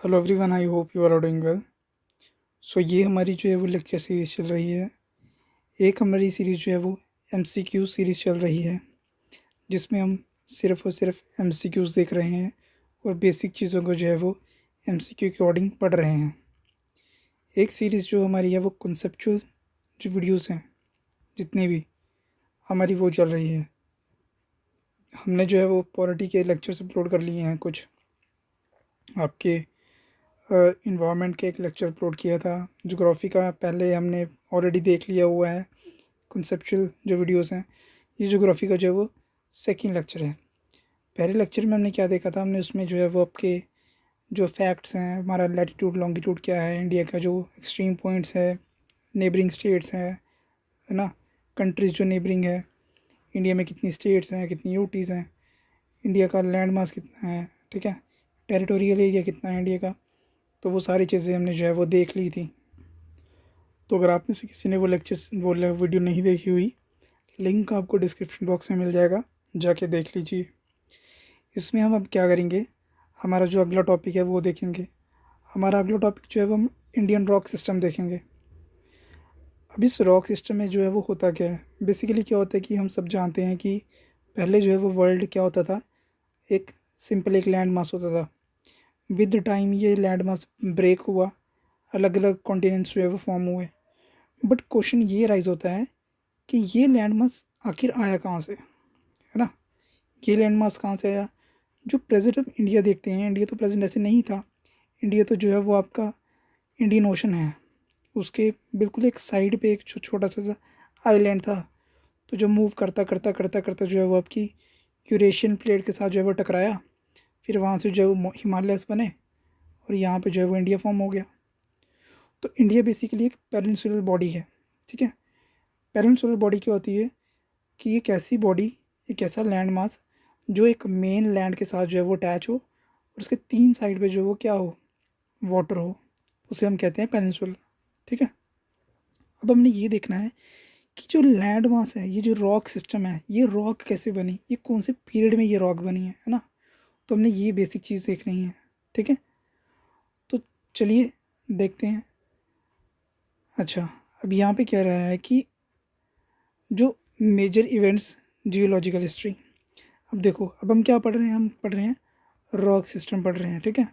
Hello everyone, I hope you are doing well. So ये हमारी जो है वो लेक्चर सीरीज़ चल रही है। एक हमारी सीरीज़ जो है वो एमसीक्यू सीरीज़ चल रही है, जिसमें हम सिर्फ़ और सिर्फ एमसीक्यूज़ देख रहे हैं और बेसिक चीज़ों को जो है वो एमसीक्यू के अकॉर्डिंग पढ़ रहे हैं। एक सीरीज़ जो हमारी है वो कॉन्सेप्चुअल जो वीडियोज़ हैं जितनी भी हमारी वो चल रही है। हमने जो है वो पॉलिटी के लेक्चर्स अपलोड कर लिए हैं, कुछ आपके इन्वायरमेंट के एक लेक्चर अपलोड किया था। ज्योग्राफी का पहले हमने ऑलरेडी देख लिया हुआ है। कॉन्सेप्चुअल जो वीडियोस हैं, ये ज्योग्राफी का जो है वो सेकंड लेक्चर है। पहले लेक्चर में हमने क्या देखा था, हमने उसमें जो है वो आपके जो फैक्ट्स हैं, हमारा लैटिट्यूड लॉन्गिट्यूड क्या है, इंडिया का जो एक्सट्रीम पॉइंट्स है, नेबरिंग स्टेट्स हैं, है ना, कंट्रीज़ जो नेबरिंग है, इंडिया में कितनी स्टेट्स हैं, कितनी यूटीज़ हैं, इंडिया का लैंड मास कितना है, ठीक है, टेरिटोरियल एरिया कितना है इंडिया का। तो वो सारी चीज़ें हमने जो है वो देख ली थी। तो अगर आप में से किसी ने वो लेक्चर्स वो वीडियो नहीं देखी हुई, लिंक आपको डिस्क्रिप्शन बॉक्स में मिल जाएगा, जाके देख लीजिए। इसमें हम अब क्या करेंगे, हमारा जो अगला टॉपिक है वो देखेंगे। हमारा अगला टॉपिक जो है वो हम इंडियन रॉक सिस्टम देखेंगे। अब इस रॉक सिस्टम में जो है वो होता क्या है, बेसिकली क्या होता है कि हम सब जानते हैं कि पहले जो है वो वर्ल्ड क्या होता था, एक सिंपल एक लैंड मास होता था। विद टाइम ये लैंड मास ब्रेक हुआ, अलग अलग कॉन्टिनेंट्स जो है वो फॉर्म हुए। बट क्वेश्चन ये राइज होता है कि ये लैंड मास आखिर आया कहाँ से, है ना। ये लैंड मास कहाँ से आया। जो प्रेजेंट हम इंडिया देखते हैं, इंडिया तो प्रेजेंट ऐसे नहीं था। इंडिया तो जो है वो आपका इंडियन ओशन है, उसके बिल्कुल एक साइड पे एक छोटा सा आइलैंड था। तो जो मूव करता करता करता करता जो है वो आपकी यूरेशियन प्लेट के साथ जो है वो टकराया, फिर वहाँ से जो है वो हिमालयस बने और यहाँ पे जो है वो इंडिया फॉर्म हो गया। तो इंडिया बेसिकली एक पेनिनसुलर बॉडी है, ठीक है। पेनिनसुलर बॉडी क्या होती है कि एक ऐसी बॉडी, एक ऐसा लैंड मास जो एक मेन लैंड के साथ जो है वो अटैच हो और उसके तीन साइड पे जो वो क्या हो, वाटर हो, उसे हम कहते हैं पेनिनसुला, ठीक है। अब हमने ये देखना है कि जो लैंड मास है, ये जो रॉक सिस्टम है, ये रॉक कैसे बनी, ये कौन से पीरियड में ये रॉक बनी है ना। तो हमने ये बेसिक चीज़ देखनी है, ठीक है। तो चलिए देखते हैं। अच्छा, अब यहाँ पे कह रहा है कि जो मेजर इवेंट्स जियोलॉजिकल हिस्ट्री। अब देखो, अब हम क्या पढ़ रहे हैं, हम पढ़ रहे हैं रॉक सिस्टम पढ़ रहे हैं, ठीक है।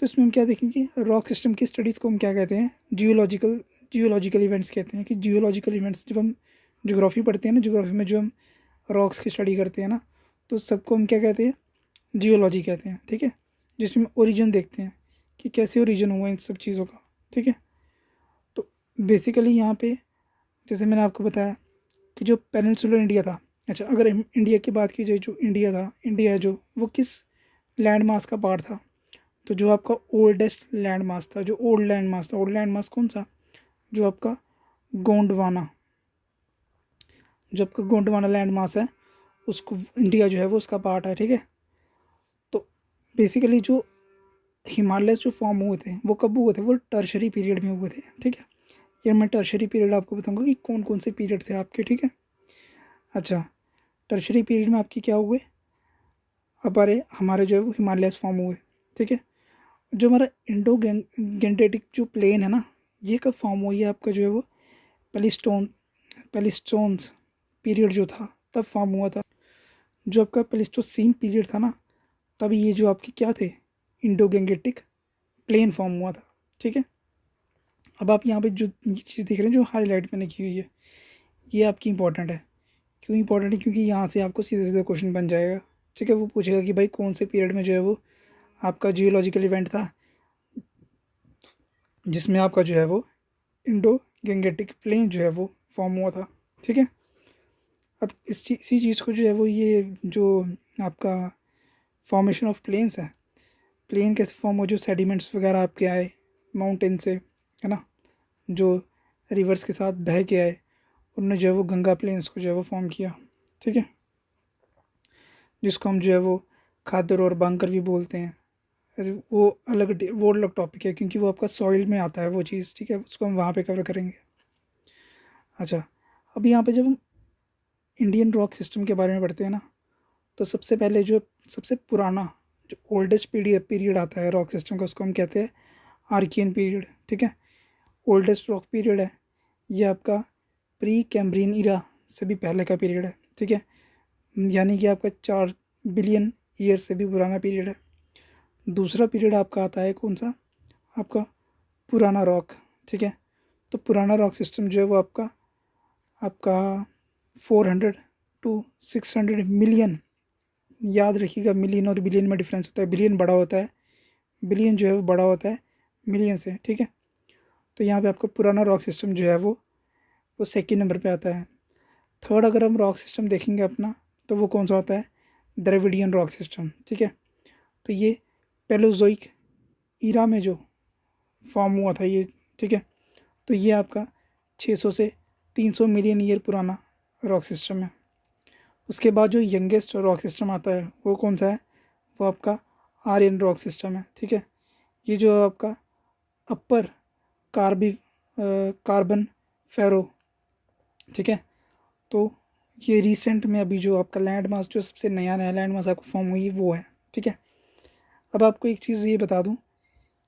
तो इसमें हम क्या देखेंगे, रॉक सिस्टम की स्टडीज़ को हम क्या कहते हैं, जियोलॉजिकल जियोलॉजिकल इवेंट्स कहते हैं। कि जियोलॉजिकल इवेंट्स जब हम ज्योग्राफी पढ़ते हैं ना, ज्योग्राफी में जो हम रॉक्स की स्टडी करते हैं ना, तो सबको हम क्या कहते हैं, जियोलॉजी कहते हैं, ठीक है। जिसमें ओरिजिन देखते हैं कि कैसे ओरिजिन हुआ इन सब चीज़ों का, ठीक है। तो बेसिकली यहाँ पे जैसे मैंने आपको बताया कि जो पेनिनसुलर इंडिया था। अच्छा, अगर हम इंडिया की बात की जाए, जो इंडिया था, इंडिया है जो, वो किस लैंड मास का पार्ट था। तो जो आपका ओल्डेस्ट लैंड मास था, जो ओल्ड लैंड मास था, ओल्ड लैंड मास कौन सा, जो आपका गोंडवाना, जो आपका गोंडवाना लैंड मास है, उसको इंडिया जो है वो उसका पार्ट है, ठीक है। तो बेसिकली जो हिमालय जो फॉर्म हुए थे वो कब हुए थे, वो टर्शरी पीरियड में हुए थे, ठीक है। ये मैं टर्शरी पीरियड आपको बताऊंगा कि कौन कौन से पीरियड थे आपके, ठीक है। अच्छा, टर्शरी पीरियड में आपके क्या हुए, हमारे हमारे जो है वो हिमालयस फॉर्म हुए, ठीक है। जो हमारा इंडो गेंटेटिक जो प्लेन है ना, ये कब फॉर्म हुआ, ये आपका जो है वो पेलिस्टोन पेलिस्टोन्स पीरियड जो था तब फॉर्म हुआ था। जो आपका पेलिस्टोसीन पीरियड था ना, तब ये जो आपके क्या थे, इंडो गेंगेटिक प्लेन फॉर्म हुआ था, ठीक है। अब आप यहाँ पे जो ये चीज़ देख रहे हैं जो हाईलाइट मैंने की हुई है, ये आपकी इंपॉर्टेंट है। क्यों इंपॉर्टेंट है, क्योंकि यहाँ से आपको सीधे सीधे क्वेश्चन बन जाएगा, ठीक है। वो पूछेगा कि भाई कौन से पीरियड में जो है वो आपका जियोलॉजिकल इवेंट था जिसमें आपका जो है वो इंडो गेंगेटिक प्लेन जो है वो फॉर्म हुआ था, ठीक है। अब इसी चीज़ को जो है वो ये जो आपका फॉर्मेशन ऑफ प्लेन्स है, प्लेन कैसे फॉर्म हो, जो सेडिमेंट्स वगैरह आपके आए माउंटेन से, है ना, जो रिवर्स के साथ बह के आए, उन्होंने जो है वो गंगा प्लेन्स को जो है वो फॉर्म किया, ठीक है। जिसको हम जो है वो खादर और बांकर भी बोलते हैं। अरे वो अलग टॉपिक है, क्योंकि वो आपका सॉइल में आता है वो चीज़, ठीक है, उसको हम वहाँ पे कवर करेंगे। अच्छा, अब यहाँ पे जब हम इंडियन रॉक सिस्टम के बारे में पढ़ते हैं ना, तो सबसे पहले जो सबसे पुराना जो ओल्डेस्ट पीरियड आता है रॉक सिस्टम का, उसको हम कहते हैं आर्कियन पीरियड। ठीक है, ओल्डेस्ट रॉक पीरियड है ये आपका प्री कैम्ब्रियन इरा से भी पहले का पीरियड है। ठीक है, यानी कि आपका 4 बिलियन ईयर से भी पुराना पीरियड है। दूसरा पीरियड आपका आता है कौन सा, आपका पुराना रॉक। ठीक है, तो पुराना रॉक सिस्टम जो है वो आपका आपका 400 to 600 मिलियन, याद रखिएगा मिलियन और बिलियन में डिफरेंस होता है, बिलियन बड़ा होता है, बिलियन जो है वो बड़ा होता है मिलियन से। ठीक है, तो यहाँ पे आपका पुराना रॉक सिस्टम जो है वो सेकेंड नंबर पे आता है। थर्ड अगर हम रॉक सिस्टम देखेंगे अपना, तो वो कौन सा होता है, द्रविडियन रॉक सिस्टम। ठीक है, तो ये पेलोजोइक ईरा में जो फॉर्म हुआ था ये। ठीक है, तो ये आपका 600 से 300 मिलियन ईयर पुराना रॉक सिस्टम है। उसके बाद जो यंगेस्ट रॉक सिस्टम आता है वो कौन सा है, वो आपका आर्यन रॉक सिस्टम है। ठीक है, ये जो आपका अपर कार्बन फेरो। ठीक है, तो ये रिसेंट में अभी जो आपका लैंड मास, जो सबसे नया नया लैंड मास आपको फॉर्म हुई वो है। ठीक है, अब आपको एक चीज़ ये बता दूं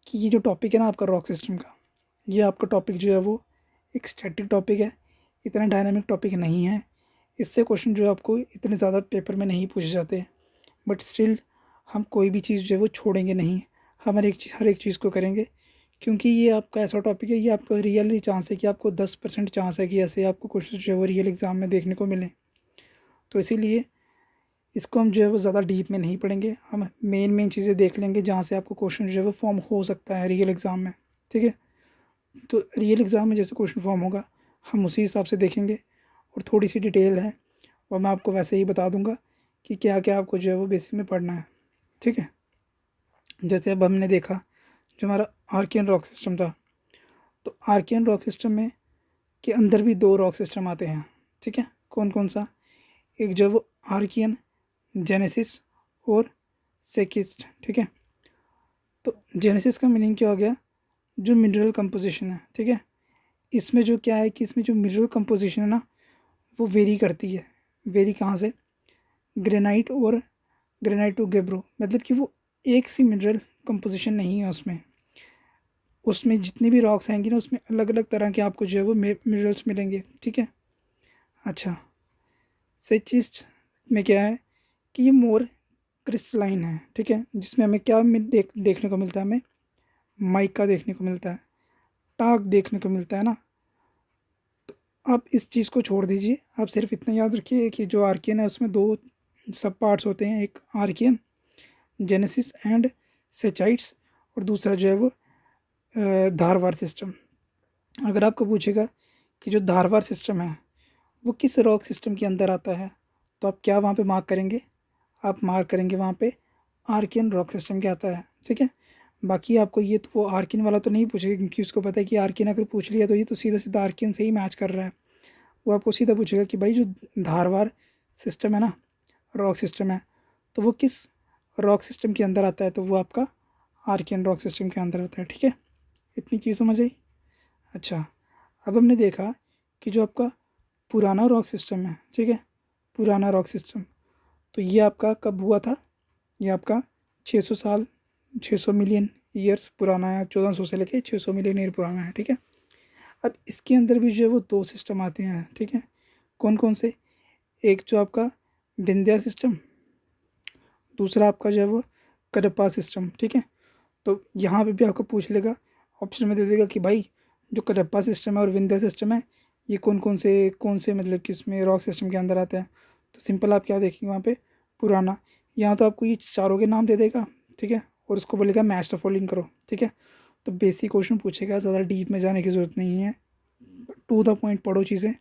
कि ये जो टॉपिक है ना आपका रॉक सिस्टम का, ये आपका टॉपिक जो है वो एक स्टैटिक टॉपिक है, इतना डायनामिक टॉपिक नहीं है। इससे क्वेश्चन जो है आपको इतने ज़्यादा पेपर में नहीं पूछे जाते, बट स्टिल हम कोई भी चीज़ जो है वो छोड़ेंगे नहीं, हम हर एक चीज़ को करेंगे, क्योंकि ये आपका ऐसा टॉपिक है, ये आपका रियली चांस है कि आपको 10% चांस है कि ऐसे आपको क्वेश्चन जो है वो रियल एग्ज़ाम में देखने को मिले। तो इसीलिए इसको हम जो है वो ज़्यादा डीप में नहीं पढ़ेंगे, हम मेन चीज़ें देख लेंगे जहाँ से आपको क्वेश्चन जो है वो फॉर्म हो सकता है रियल एग्ज़ाम में। ठीक है, तो रियल एग्ज़ाम में जैसे क्वेश्चन फॉर्म होगा हम उसी हिसाब से देखेंगे, और थोड़ी सी डिटेल है और मैं आपको वैसे ही बता दूंगा कि क्या क्या आपको जो है वो बेसिक में पढ़ना है। ठीक है, जैसे अब हमने देखा जो हमारा आर्कियन रॉक सिस्टम था, तो आर्कियन रॉक सिस्टम में के अंदर भी 2 रॉक सिस्टम आते हैं। ठीक है, कौन कौन सा, एक जो है वो आर्कियन जेनेसिस और सेकिस्ट। ठीक है, तो जेनेसिस का मीनिंग क्या हो गया, जो मिनरल कंपोजिशन है। ठीक है, इसमें जो क्या है कि इसमें जो मिनरल कंपोजिशन है ना वो वेरी करती है। वेरी कहाँ से, ग्रेनाइट और ग्रेनाइट टू गेब्रो, मतलब कि वो एक सी मिनरल कंपोजिशन नहीं है उसमें। उसमें जितने भी रॉक्स आएंगे ना उसमें अलग अलग तरह के आपको जो है वो मिनरल्स मिलेंगे। ठीक है, अच्छा, सेचिस्ट में क्या है कि ये मोर क्रिस्टलाइन है। ठीक है, जिसमें हमें क्या देखने को मिलता है, हमें माइका देखने को मिलता है, टाक देखने को मिलता है ना। आप इस चीज़ को छोड़ दीजिए, आप सिर्फ इतना याद रखिए कि जो आर्कियन है उसमें 2 सब पार्ट्स होते हैं, एक आर्कियन जेनेसिस एंड सेचाइट्स, और दूसरा जो है वो धारवार सिस्टम। अगर आपको पूछेगा कि जो धारवार सिस्टम है वो किस रॉक सिस्टम के अंदर आता है, तो आप क्या वहाँ पे मार्क करेंगे, आप मार्क करेंगे वहाँ पे आर्कियन रॉक सिस्टम के आता है। ठीक है, बाकी आपको ये तो वो आर्किन वाला तो नहीं पूछेगा, क्योंकि उसको पता है कि आर्किन अगर पूछ लिया तो ये तो सीधा सीधा आर्किन से ही मैच कर रहा है। वो आपको सीधा पूछेगा कि भाई जो धारवार सिस्टम है ना, रॉक सिस्टम है, तो वो किस रॉक सिस्टम के अंदर आता है, तो वो आपका आर्कियन रॉक सिस्टम के अंदर आता है। ठीक है, इतनी चीज़ समझ आई। अच्छा, अब हमने देखा कि जो आपका पुराना रॉक सिस्टम है, ठीक है, पुराना रॉक सिस्टम, तो ये आपका कब हुआ था, ये आपका 600 साल, 600 मिलियन ईयर्स पुराना है, 1400 से लेके 600 मिलियन ईयर पुराना है। ठीक है, अब इसके अंदर भी जो है वो 2 सिस्टम आते हैं। ठीक है, कौन कौन से, एक जो आपका विंध्या सिस्टम, दूसरा आपका जो है वो कडप्पा सिस्टम। ठीक है, तो यहाँ पे भी आपको पूछ लेगा, ऑप्शन में दे देगा कि भाई जो कडप्पा सिस्टम है और विंध्या सिस्टम है ये कौन से मतलब कि इसमें रॉक सिस्टम के अंदर आते हैं। तो सिंपल आप क्या देखेंगे वहाँ पे, पुराना, यहाँ तो आपको ये चारों के नाम दे देगा। ठीक है, और उसको बोलेगा मैच द फॉलोइंग करो। ठीक है, तो बेसिक क्वेश्चन पूछेगा, ज़्यादा डीप में जाने की ज़रूरत नहीं है, टू द पॉइंट पढ़ो चीज़ें,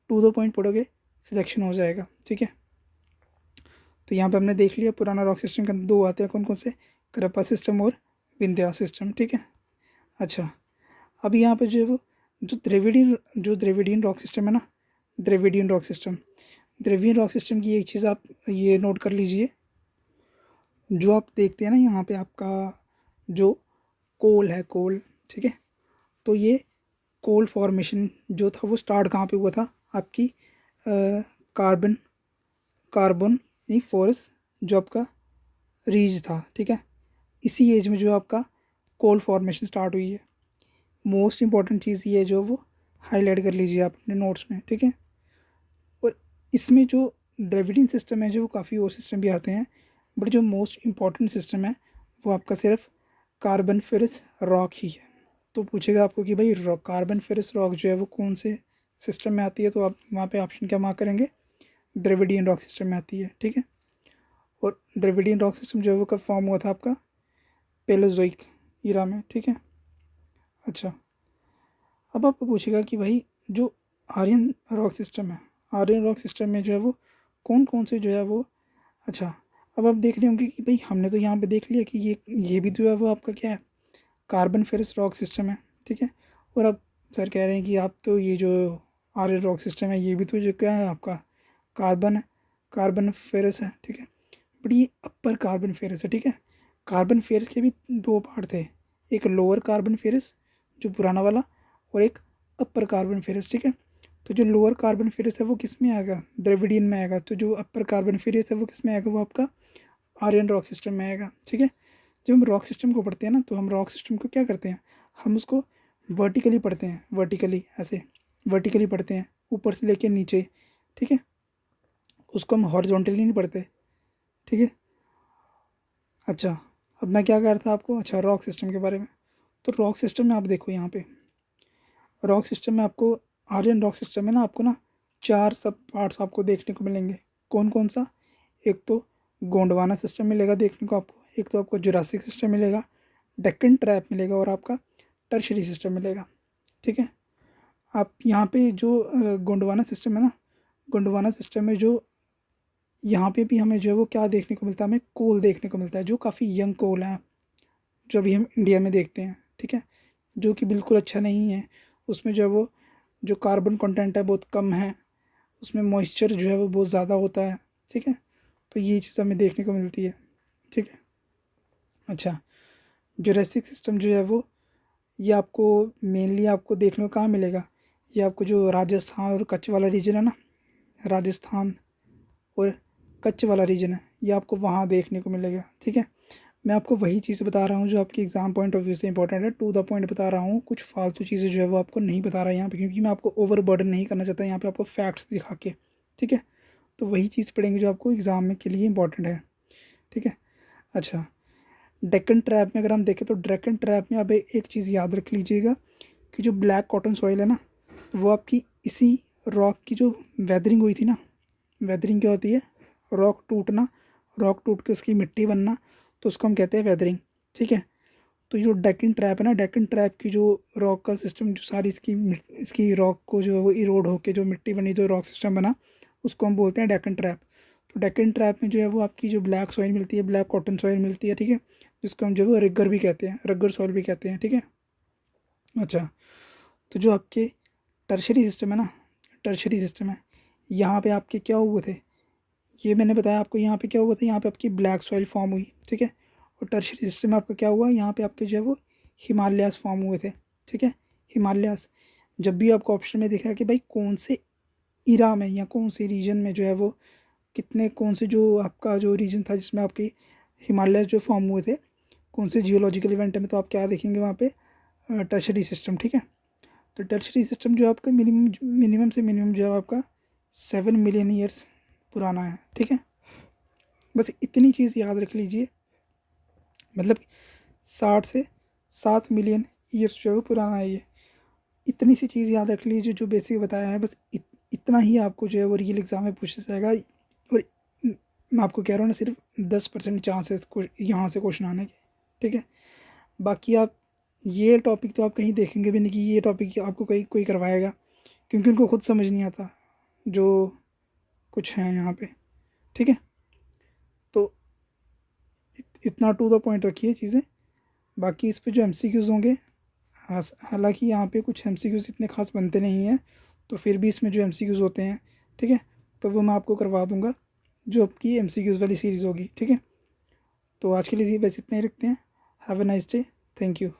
टू द पॉइंट पढ़ोगे सिलेक्शन हो जाएगा। ठीक है, तो यहाँ पे हमने देख लिया पुराना रॉक सिस्टम के अंदर 2 आते हैं, कौन कौन से, कडप्पा सिस्टम और विंध्या सिस्टम। ठीक है, अच्छा, अब यहाँ पे जो है वो जो द्रविडियन रॉक सिस्टम है ना, Dravidian rock system, Dravidian rock system की एक चीज़ आप ये नोट कर लीजिए, जो आप देखते हैं ना यहाँ पे आपका जो कोल है, कोल। ठीक है, तो ये कोल फॉर्मेशन जो था वो स्टार्ट कहाँ पे हुआ था, आपकी कार्बन कार्बन नहीं फॉरेस्ट जो आपका रीज था, ठीक है। इसी एज में जो आपका कोल फॉर्मेशन स्टार्ट हुई है। मोस्ट इंपॉर्टेंट चीज़ ये है जो वो हाईलाइट कर लीजिए आप अपने नोट्स में, ठीक है। और इसमें जो द्रविडियन सिस्टम है जो वो काफ़ी और सिस्टम भी आते हैं, बट जो मोस्ट इम्पॉर्टेंट सिस्टम है वो आपका सिर्फ कार्बन फेरस रॉक ही है। तो पूछेगा आपको कि भाई कार्बन फेरस रॉक जो है वो कौन से सिस्टम में आती है, तो आप वहाँ पे ऑप्शन क्या मार्क करेंगे, द्रविडियन रॉक सिस्टम में आती है, ठीक है। और द्रविडियन रॉक सिस्टम जो है वो कब फॉर्म हुआ था आपका, पेलोजोइक ईरा में, ठीक है। अच्छा, अब आपको पूछेगा कि भाई जो आर्यन रॉक सिस्टम है, आर्यन रॉक सिस्टम में जो है वो कौन कौन से जो है वो, अच्छा, अब आप देख रहे होंगे कि भाई हमने तो यहाँ पे देख लिया कि ये भी जो है वो आपका क्या है, कार्बन फेरस रॉक सिस्टम है, ठीक है। और अब सर कह रहे हैं कि आप तो ये जो आर्यन रॉक सिस्टम है ये भी तो जो क्या है आपका कार्बन है, कार्बन फेरस है, ठीक है। बट ये अपर कार्बन फेरस है, ठीक है। कार्बन फेरस के भी दो पार्ट थे, एक लोअर कार्बन फेरस जो पुराना वाला, और एक अपर कार्बन फेरस, ठीक है। तो जो लोअर कार्बन फेरस है वो किस में आएगा, द्रविडियन में आएगा। तो जो अपर कार्बन फेरस है वो किस में आएगा, वो आपका आर्यन रॉक सिस्टम में आएगा, ठीक है। जब हम रॉक सिस्टम को पढ़ते हैं ना, तो हम रॉक सिस्टम को क्या करते हैं, हम उसको वर्टिकली पढ़ते हैं, वर्टिकली ऐसे वर्टिकली पढ़ते हैं, ऊपर से लेके नीचे, ठीक है। उसको हम हॉरिजॉन्टली नहीं पढ़ते, ठीक है। अच्छा, अब मैं क्या कह रहा था आपको, अच्छा रॉक सिस्टम के बारे में। तो रॉक सिस्टम में आप देखो यहाँ पे, रॉक सिस्टम में आपको, आर्यन रॉक सिस्टम में ना आपको ना चार सब पार्ट्स आपको देखने को मिलेंगे। कौन कौन सा, एक तो गोंडवाना सिस्टम मिलेगा देखने को आपको, एक तो आपको जुरासिक सिस्टम मिलेगा, डेक्कन ट्रैप मिलेगा, और आपका टर्शरी सिस्टम मिलेगा, ठीक है। आप यहाँ पे जो गोंडवाना सिस्टम है ना, गोंडवाना सिस्टम में जो यहाँ पे भी हमें जो है वो क्या देखने को मिलता है, हमें कोल देखने को मिलता है जो काफ़ी यंग कोल है, जो अभी हम इंडिया में देखते हैं, ठीक है। जो कि बिल्कुल अच्छा नहीं है, उसमें जो है वो जो कार्बन कंटेंट है बहुत कम है, उसमें मॉइस्चर जो है वो बहुत ज़्यादा होता है, ठीक है। तो ये चीज़ हमें देखने को मिलती है, ठीक है। अच्छा, जुरासिक सिस्टम जो है वो, ये आपको मेनली आपको देखने को कहाँ मिलेगा, ये आपको जो राजस्थान और कच्छ वाला रीजन है ना, राजस्थान और कच्छ वाला रीजन है, ये आपको वहाँ देखने को मिलेगा, ठीक है। मैं आपको वही चीज़ बता रहा हूँ जो आपकी एग्ज़ाम पॉइंट ऑफ व्यू से इंपॉर्टेंट है, टू द पॉइंट बता रहा हूँ, कुछ फालतू चीज़ें जो है वो आपको नहीं बता रहा है यहाँ पे, क्योंकि मैं आपको ओवर बर्डन नहीं करना चाहता यहाँ पे आपको फैक्ट्स दिखा के, ठीक है। तो वही चीज़ पढ़ेंगे जो आपको एग्ज़ाम में के लिए इंपॉर्टेंट है, ठीक है। अच्छा, डेक्कन ट्रैप में अगर हम देखें तो डेक्कन ट्रैप में आप एक चीज़ याद रख लीजिएगा कि जो ब्लैक कॉटन सॉइल है ना, वो आपकी इसी रॉक की जो वेदरिंग हुई थी ना, वेदरिंग क्या होती है, रॉक टूटना, रॉक टूट के उसकी मिट्टी बनना, तो उसको हम कहते हैं वेदरिंग, ठीक है। तो जो डेक्कन ट्रैप है ना, डेक्कन ट्रैप की जो रॉक का सिस्टम, जो सारी इसकी रॉक को जो है वो इरोड होके जो मिट्टी बनी, जो रॉक सिस्टम बना, उसको हम बोलते हैं डेक्कन ट्रैप। तो डेक्कन ट्रैप में जो है वो आपकी जो ब्लैक सॉइल मिलती है, ब्लैक कॉटन सॉइल मिलती है, ठीक है, जिसको हम जो है वो रिगर भी कहते हैं, रग्गर सॉइल भी कहते हैं, ठीक है। अच्छा, तो जो आपके टर्शरी सिस्टम है ना, टर्शरी सिस्टम है, यहाँ पे आपके क्या हुए थे, ये मैंने बताया आपको, यहाँ पे क्या हुआ था, यहाँ पे आपकी ब्लैक सॉइल फॉर्म हुई, ठीक है। और टर्शरी सिस्टम में आपका क्या हुआ, यहाँ पे आपके जो है वो हिमालयास फॉर्म हुए थे, ठीक है। हिमालयास, जब भी आपको ऑप्शन में दिखा कि भाई कौन से इरा में या कौन से रीजन में जो है वो कितने, कौन से जो आपका जो रीजन था जिसमें आपके हिमालय जो फॉर्म हुए थे, कौन से जियोलॉजिकल इवेंट में, तो आप क्या देखेंगे वहाँ पे, टर्शरी सिस्टम, ठीक है। तो टर्शरी सिस्टम जो आपका मिनिमम मिनिमम से मिनिमम जो है आपका 7 मिलियन ईयर्स पुराना है, ठीक है। बस इतनी चीज़ याद रख लीजिए, मतलब 60 से 7 मिलियन ईयर्स जो है वो पुराना है ये, इतनी सी चीज़ याद रख लीजिए जो बेसिक बताया है, बस इतना ही आपको जो है वो रियल एग्ज़ाम में पूछा जाएगा। और मैं आपको कह रहा हूँ ना, सिर्फ 10% चांसेस को यहाँ से क्वेश्चन आने के, ठीक है। बाकी आप ये टॉपिक तो आप कहीं देखेंगे भी नहीं कि ये टॉपिक आपको कहीं कोई करवाएगा, क्योंकि उनको खुद समझ नहीं आता जो कुछ है यहाँ पे, ठीक है। तो इतना टू द पॉइंट रखिए चीज़ें। बाकी इस पे जो एमसीक्यूज़ होंगे, हालांकि यहाँ पे कुछ एमसीक्यूज़ इतने खास बनते नहीं हैं, तो फिर भी इसमें जो एमसीक्यूज़ होते हैं, ठीक है, तो वो मैं आपको करवा दूँगा जो आपकी एमसीक्यूज़ वाली सीरीज़ होगी, ठीक है। तो आज के लिए बस इतना ही रखते हैं। Have a nice day, thank you.